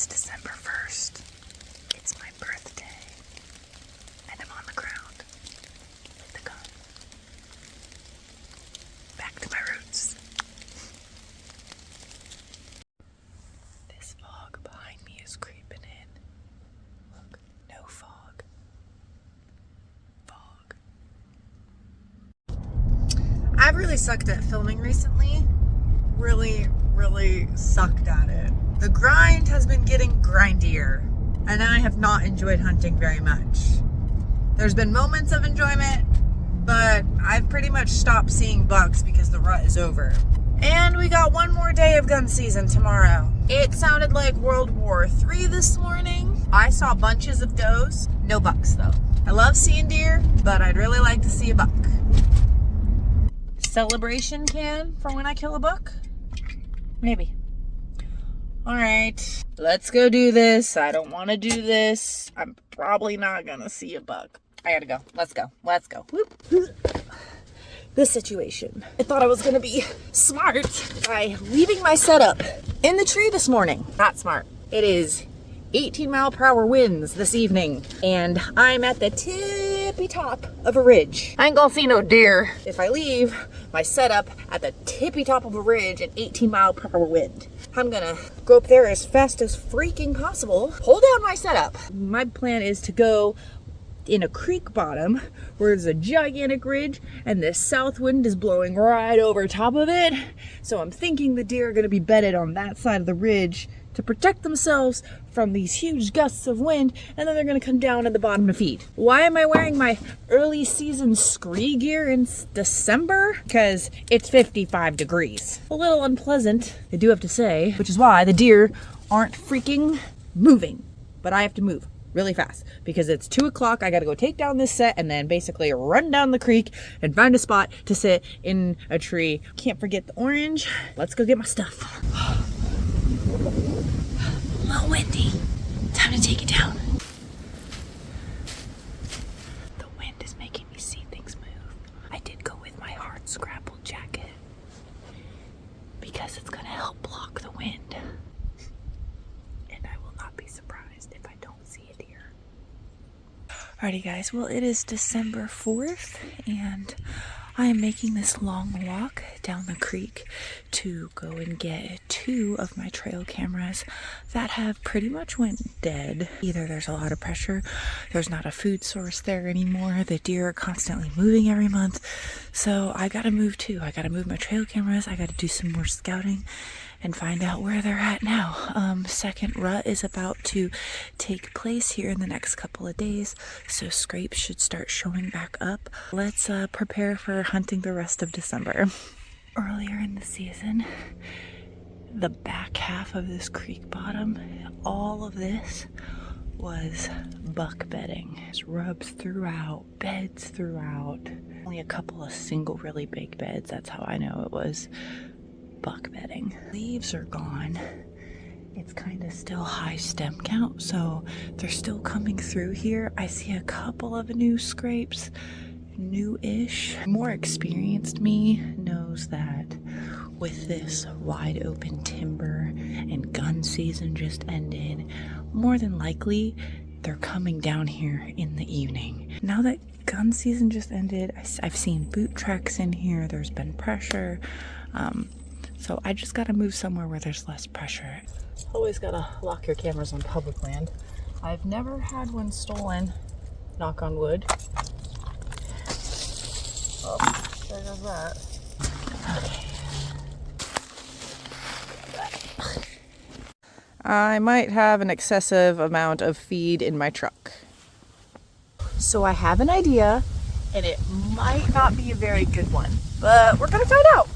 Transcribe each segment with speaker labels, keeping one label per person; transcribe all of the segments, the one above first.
Speaker 1: It's December 1st. It's my birthday. And I'm on the ground with the gun. Back to my roots. This fog behind me is creeping in. Look, no fog. Fog. I've really sucked at filming recently. Really sucked at it. The grind has been getting grindier, and I have not enjoyed hunting very much. There's been moments of enjoyment, but I've pretty much stopped seeing bucks because the rut is over. And we got one more day of gun season tomorrow. It sounded like World War III this morning. I saw bunches of does, no bucks though. I love seeing deer, but I'd really like to see a buck. Celebration can for when I kill a buck? Maybe. All right, let's go do this. I don't want to do this. I'm probably not gonna see a buck. I gotta go. Let's go. Whoop. This situation. I thought I was gonna be smart by leaving my setup in the tree this morning. Not smart. It is 18-mile-per-hour winds this evening, and I'm at the tippy top of a ridge. I ain't gonna see no deer if I leave my setup at the tippy top of a ridge at 18-mile-per-hour wind. I'm gonna go up there as fast as freaking possible, hold down my setup. My plan is to go in a creek bottom where there's a gigantic ridge and the south wind is blowing right over top of it. So I'm thinking the deer are gonna be bedded on that side of the ridge to protect themselves from these huge gusts of wind, and then they're gonna come down at the bottom to feed. Why am I wearing my early season scree gear in December? Because it's 55 degrees. A little unpleasant, I do have to say, which is why the deer aren't freaking moving. But I have to move really fast because it's 2 o'clock. I gotta go take down this set and then basically run down the creek and find a spot to sit in a tree. Can't forget the orange. Let's go get my stuff. A little windy. Time to take it down. The wind is making me see things move. I did go with my hard scrapple jacket because it's gonna help block the wind. And I will not be surprised if I don't see a deer. Alrighty guys, well it is December 4th and I am making this long walk down the creek to go and get 2 of my trail cameras that have pretty much went dead. Either there's a lot of pressure, there's not a food source there anymore, the deer are constantly moving every month, so I gotta move too. I gotta move my trail cameras, I gotta do some more scouting and find out where they're at now. Second rut is about to take place here in the next couple of days, so scrapes should start showing back up. Let's prepare for hunting the rest of December. Earlier in the season, the back half of this creek bottom, all of this was buck bedding. There's rubs throughout, beds throughout. Only a couple of single really big beds, that's how I know it was buck bedding. Leaves are gone. It's kind of still high stem count, so they're still coming through here. I see a couple of new scrapes, new-ish. More experienced me knows that with this wide open timber and gun season just ended, more than likely they're coming down here in the evening. Now that gun season just ended, I've seen boot tracks in here, there's been pressure. So I just gotta move somewhere where there's less pressure. Always gotta lock your cameras on public land. I've never had one stolen, knock on wood. Oh, there goes that. Okay. I might have an excessive amount of feed in my truck. So I have an idea, and it might not be a very good one, but we're gonna find out.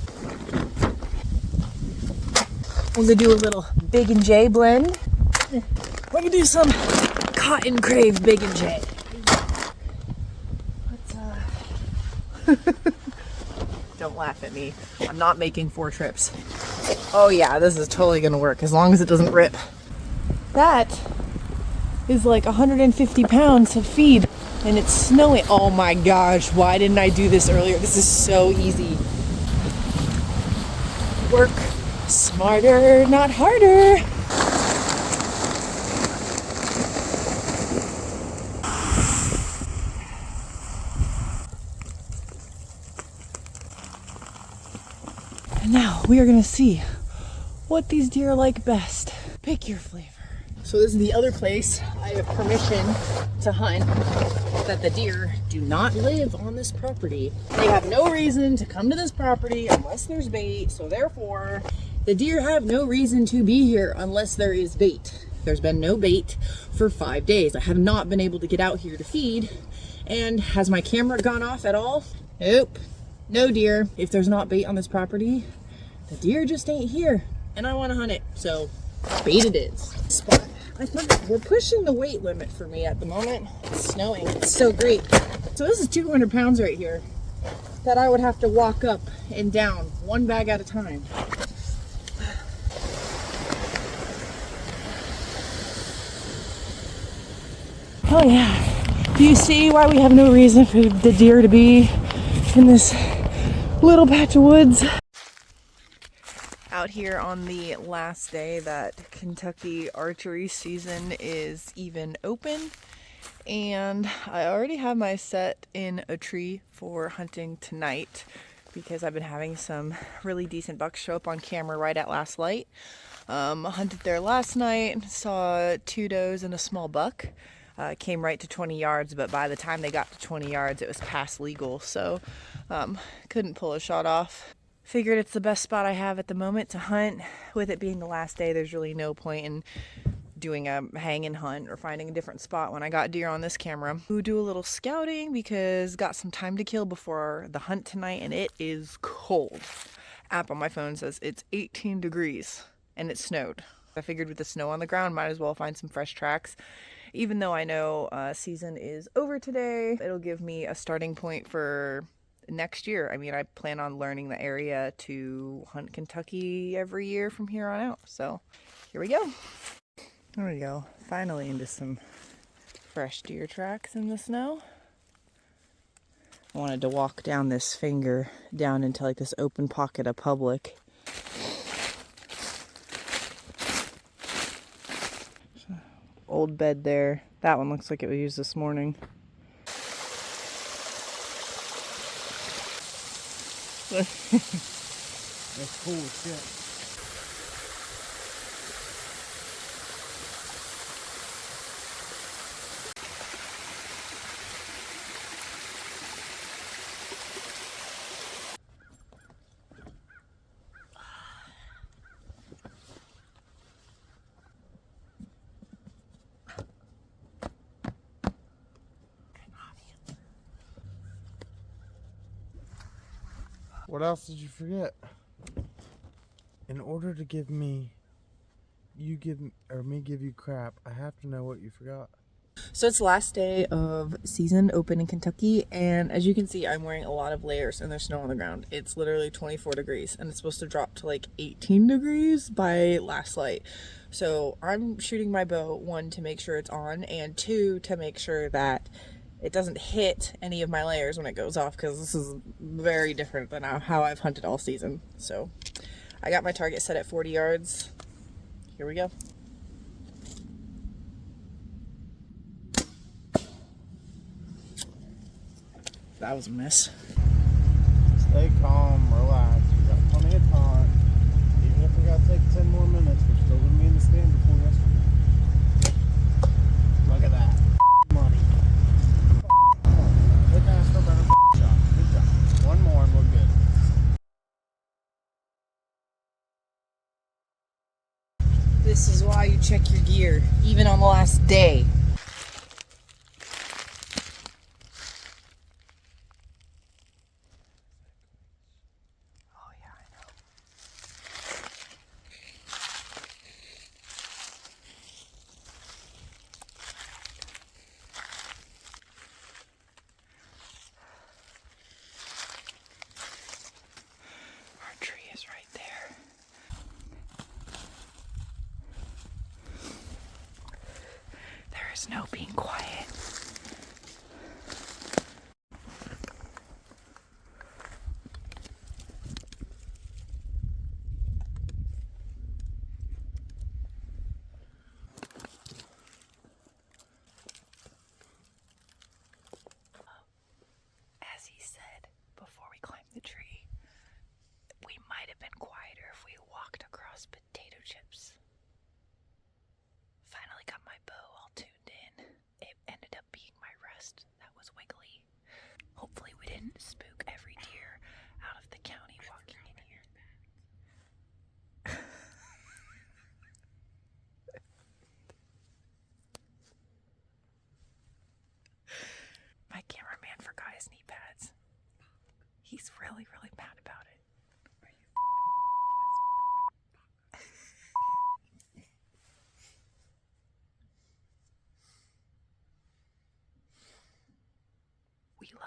Speaker 1: We're gonna do a little Big and J blend. We're gonna do some Cotton Crave Big and J. Don't laugh at me. I'm not making 4 trips. Oh yeah, this is totally gonna work as long as it doesn't rip. That is like 150 pounds of feed and it's snowing. Oh my gosh, why didn't I do this earlier? This is so easy. Work smarter, not harder. we are gonna see what these deer like best. Pick your flavor. So this is the other place I have permission to hunt, that the deer do not live on this property. They have no reason to come to this property unless there's bait, so therefore the deer have no reason to be here unless there is bait. There's been no bait for 5 days. I have not been able to get out here to feed. And has my camera gone off at all? Nope. No deer. If there's not bait on this property, the deer just ain't here. And I want to hunt it, so bait it is. Spot. I think we're pushing the weight limit for me at the moment. It's snowing. It's so great. So this is 200 pounds right here that I would have to walk up and down one bag at a time. Oh yeah. Do you see why we have no reason for the deer to be in this little patch of woods? Out here on the last day that Kentucky archery season is even open, and I already have my set in a tree for hunting tonight because I've been having some really decent bucks show up on camera right at last light. Hunted there last night, saw 2 does and a small buck. Came right to 20 yards, but by the time they got to 20 yards it was past legal, so couldn't pull a shot off. Figured it's the best spot I have at the moment to hunt. With it being the last day, there's really no point in doing a hang and hunt or finding a different spot when I got deer on this camera. We'll do a little scouting because got some time to kill before the hunt tonight, and it is cold. App on my phone says it's 18 degrees and it snowed. I figured with the snow on the ground, might as well find some fresh tracks. Even though I know season is over today, it'll give me a starting point for next year. I mean, I plan on learning the area to hunt Kentucky every year from here on out. So here we go. There we go. Finally into some fresh deer tracks in the snow. I wanted to walk down this finger down into like this open pocket of public. Old bed there. That one looks like it was used this morning.
Speaker 2: That's cool as shit. What else did you forget? In order to give me, give you crap, I have to know what you forgot.
Speaker 1: So it's the last day of season open in Kentucky, and as you can see, I'm wearing a lot of layers and there's snow on the ground. It's literally 24 degrees and it's supposed to drop to like 18 degrees by last light. So I'm shooting my bow, 1, to make sure it's on, and 2, to make sure that it doesn't hit any of my layers when it goes off, because this is very different than how I've hunted all season. So I got my target set at 40 yards. Here we go. That was a miss.
Speaker 2: Stay calm, relax. We got plenty of time. Even if we gotta take 10 more minutes, we're still gonna be in the stand before yesterday. Look at that. Money. Couldn't ask for a better shot. Good job. One more and we're good.
Speaker 1: This is why you check your gear, even on the last day. Oh yeah, I know. Our tree is right there. There is no being quiet. As he said before we climbed the tree, we might have been quieter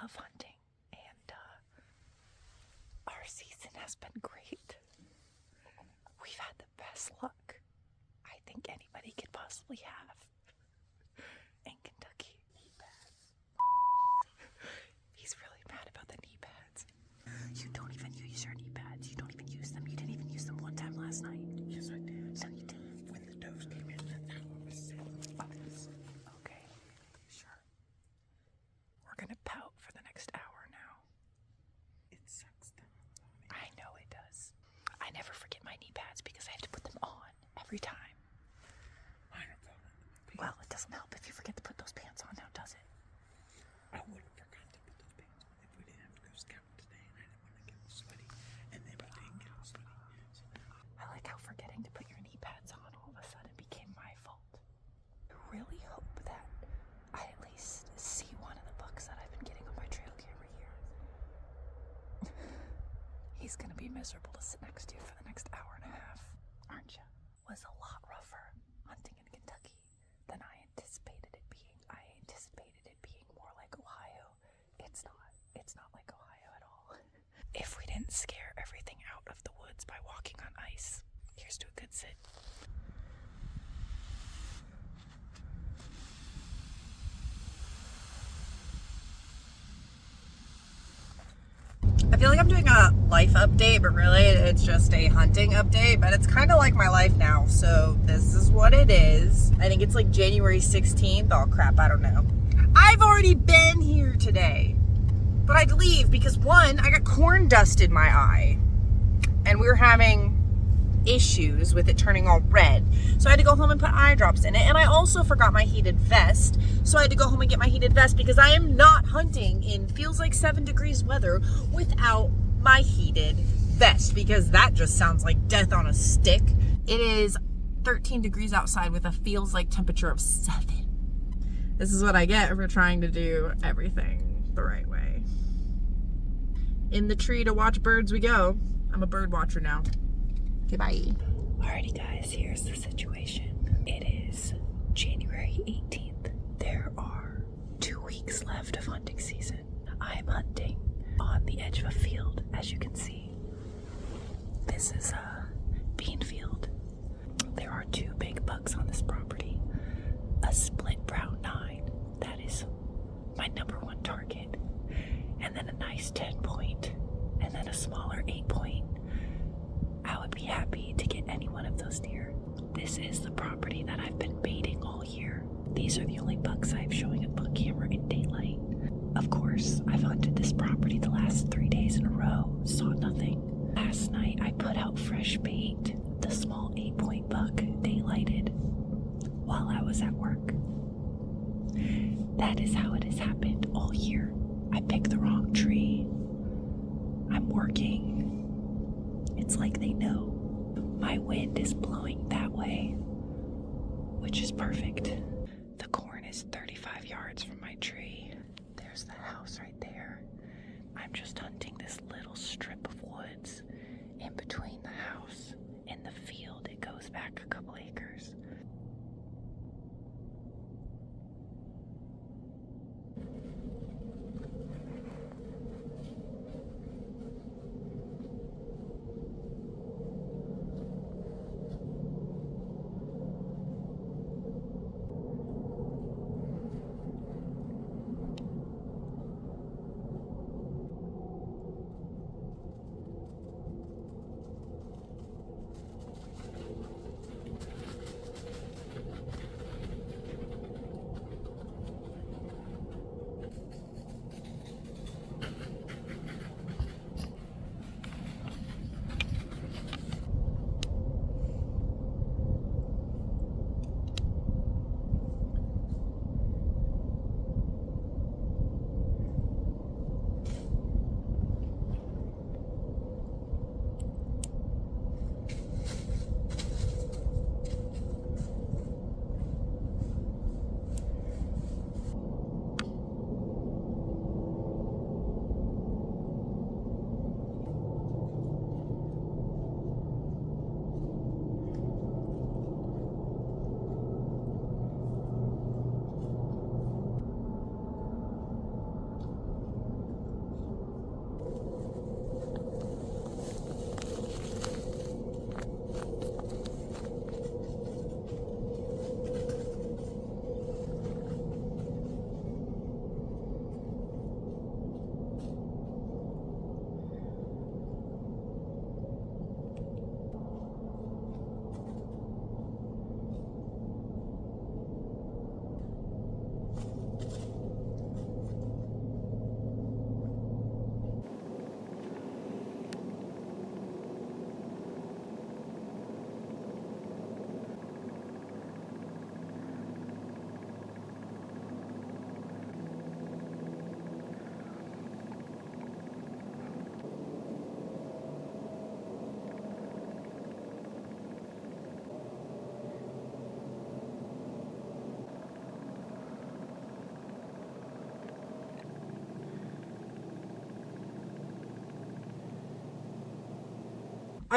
Speaker 1: love hunting, and our season has been great. We've had the best luck I think anybody could possibly have in Kentucky. Knee pads. He's really mad about the knee pads. You don't even use your knee pads. You don't even use them. You didn't even use them one time last night.
Speaker 2: Yes, I did.
Speaker 1: No, you didn't.
Speaker 2: When the doves came in, that's how I was sitting.
Speaker 1: Okay, sure. We're gonna pout for the next hour now.
Speaker 2: It sucks though.
Speaker 1: I know it does. I never forget my knee pads because I have to put them on every time.
Speaker 2: Mine are falling.
Speaker 1: Well, it doesn't help if you forget to put those pants on now, does it?
Speaker 2: I would have forgot to put those pants on if we didn't have to go scouting today, and I didn't want to get all sweaty. And then I didn't get all sweaty. So
Speaker 1: I like how forgetting to put your knee pads on all of a sudden became my fault. I really hope that I at least see one of the bucks that I've been getting on my trail camera here. He's gonna be miserable to sit next to you for the next hour and a half, aren't you? Was a lot rougher hunting in Kentucky than I anticipated it being. I anticipated it being more like Ohio. It's not. It's not like Ohio at all. If we didn't scare everything out of the woods by walking on ice, here's to a good sit.
Speaker 3: I feel like I'm doing a life update, but really it's just a hunting update, but it's kind of like my life now, so this is what it is. I think it's like January 16th. Oh crap, I don't know. I've already been here today, but I had to leave because one, I got corn dust in my eye, and we were having issues with it turning all red. So I had to go home and put eye drops in it, and I also forgot my heated vest. So I had to go home and get my heated vest because I am not hunting in feels like 7 degrees weather without my heated vest, because that just sounds like death on a stick. It is 13 degrees outside with a feels like temperature of 7. This is what I get for trying to do everything the right way. In the tree to watch birds we go. I'm a bird watcher now. Okay, bye.
Speaker 1: Alrighty guys, here's the situation. It is January 18th. There are 2 weeks left of hunting season. I'm hunting on the edge of a field, as you can see. This is a bean field. There are 2 big bucks on this property. A split brown 9, that is my #1 target. And then a nice 10-point, and then a smaller 8-point. I would be happy to get any one of those deer. This is the property that I've been baiting all year. These are the only bucks I have showing up on camera in daylight. Of course, I've hunted this property the last 3 days in a row, saw nothing. Last night I put out fresh bait. The small 8-point buck daylighted while I was at work. That is how it has happened all year. I picked the wrong tree. I'm working. It's like they know. My wind is blowing that way, which is perfect. The corn is 35 yards from my tree. There's the house right there. I'm just hunting this little strip of woods in between the house and the field. It goes back a couple acres.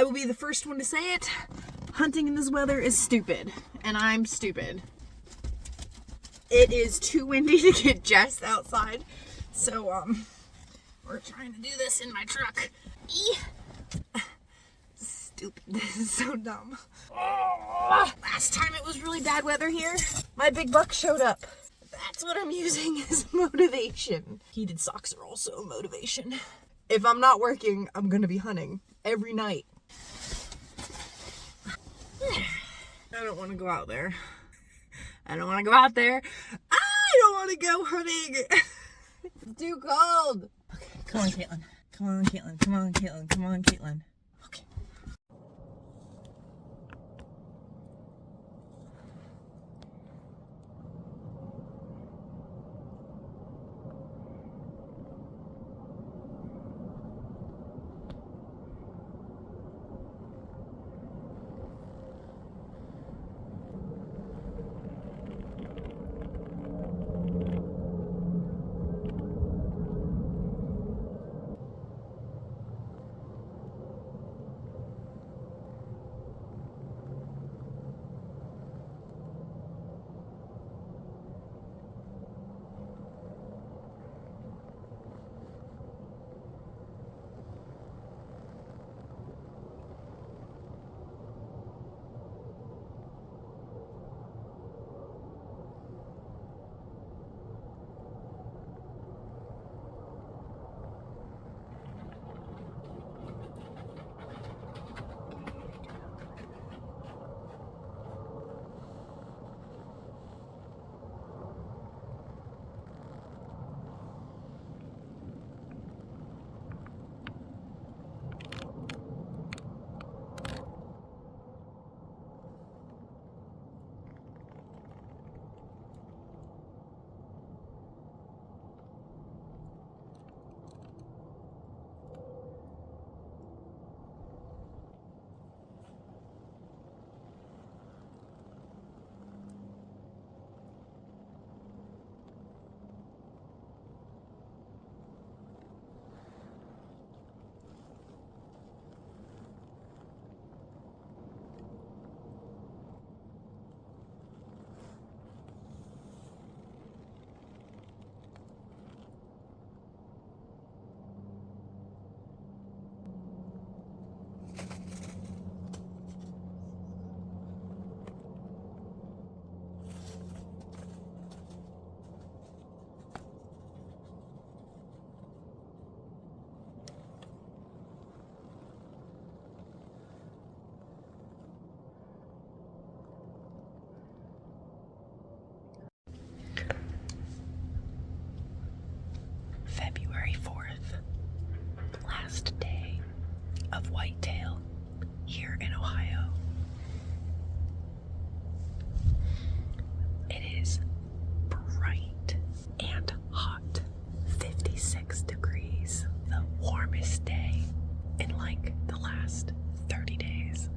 Speaker 3: I will be the first one to say it. Hunting in this weather is stupid, and I'm stupid. It is too windy to get Jess outside, so we're trying to do this in my truck. Stupid. This is so dumb. Last time it was really bad weather here, my big buck showed up. That's what I'm using as motivation. Heated socks are also motivation. If I'm not working, I'm gonna be hunting every night. I don't want to go out there. I don't want to go out there. I don't want to go hunting. It's too cold. Okay, come on, Caitlin. Come on, Caitlin. Come on, Caitlin. Come on, Caitlin. Okay.
Speaker 1: February 4th, last day of whitetail here in Ohio. It is bright and hot, 56 degrees, the warmest day in like the last 30 days.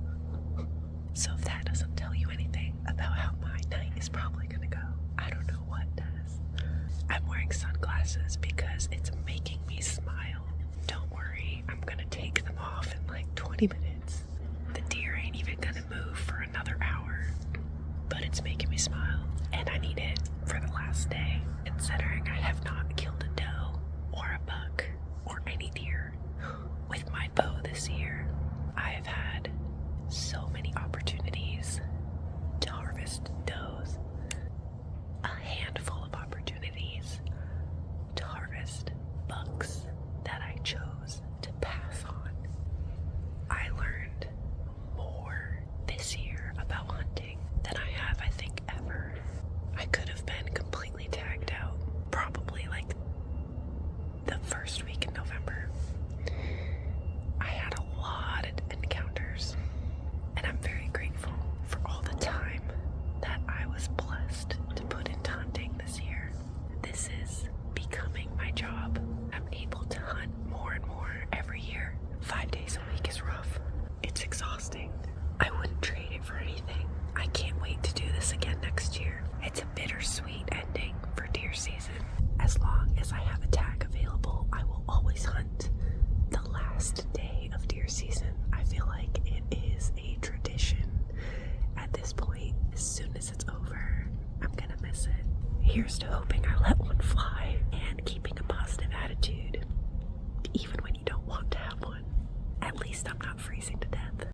Speaker 1: So if that doesn't tell you anything about how my night is probably gonna go, I don't know what does. I'm wearing sunglasses because it's making me smile. Don't worry, I'm gonna take them off in like 20 minutes. The deer ain't even gonna move for another hour, but it's making me smile, and I need it for the last day, considering I have not killed a doe or a buck or any deer with my bow this year. I have had so many opportunities to harvest does, a handful of opportunities to harvest bucks that I chose to pass on. I learned more this year about hunting than I have, I think, ever. I could have been completely tagged Here's to hoping I let one fly and keeping a positive attitude, even when you don't want to have one. At least I'm not freezing to death.